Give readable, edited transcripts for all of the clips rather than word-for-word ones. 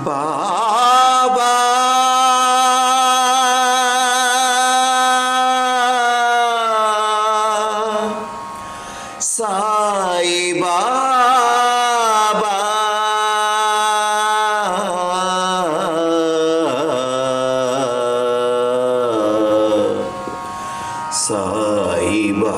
బాబా సాయి బాబా సాయి బాబా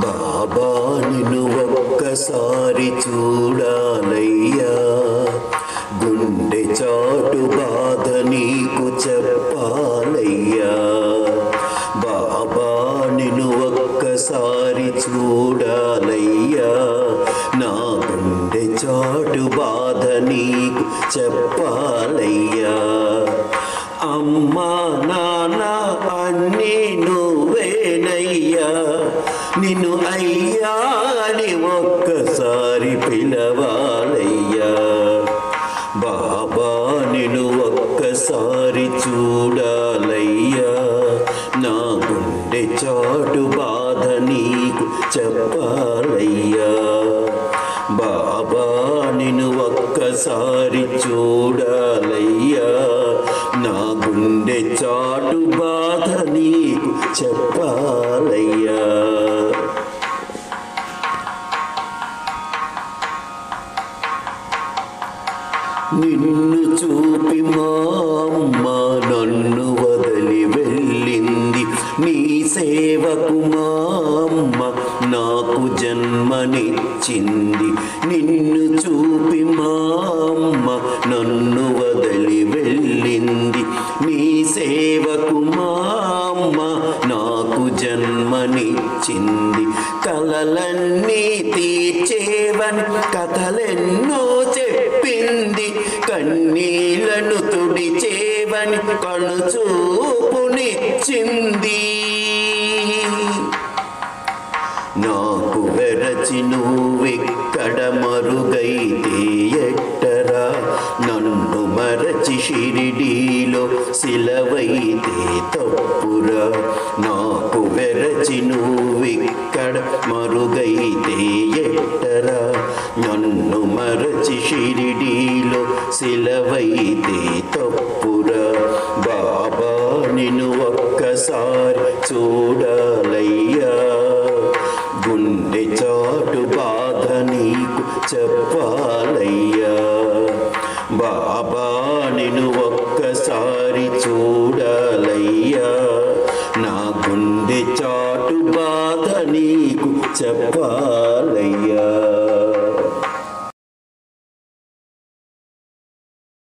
బాబా నిన్ను ఒక్కసారి చూడాలయ్యా, గుండె చాటు బాధ నీకు చెప్పాలయ్యా. బాబా నిన్ను ఒక్కసారి చూడాలయ్యా, నా గుండె చాటు బాధ నీకు చెప్పాలయ్యా. అమ్మా నాన్న అన్నీ నువ్వేనయ్యా, నిన్ను అయ్యా అని ఒక్కసారి పిలవాలయ్యా. బాబా నిన్ను ఒక్కసారి చూడాలయ్యా, నా గుండె చాటు బాధ నీకు చెప్పాలయ్యా. బాబా నిన్ను ఒక్కసారి చూడాలయ్యా, నా గుండె చాటు బాధ నీకు చెప్పాలయ్యా. నిన్ను చూపి మా అమ్మ నన్ను వదిలి వెళ్ళింది, నీ సేవకు మా అమ్మ నాకు జన్మనిచ్చింది. నిన్ను చూపి మా అమ్మ నన్ను వదిలి వెళ్ళింది, నీ సేవకు మా అమ్మ నాకు జన్మనిచ్చింది. కలలన్నీ తీర్చేవని కథలెన్నో చెప్పింది, కన్నీళ్లను తుడిచేవని కనుచూపునిచ్చింది. నాకు వెరచి నువ్వెక్కడ మరుగైతే ఎట్టరా, నన్ను మరచి షిరిడీలో సిలవైతే తప్పురా. నాకు వెరచి నువ్వెక్కడ మరుగైతే ఎట్టరా, నన్ను మరచి షిరిడీలో సిలవైతే తప్పురా. బాబా నిన్ను ఒక్కసారి చూడాలయ్యా, గుండె చాటు బాధ నీకు చెప్పాలయ్యా. బాబా నిన్ను ఒక్కసారి చూడాలయ్యా, నా గుండె చాటు బాధ నీకు చెప్పాలయ్యా.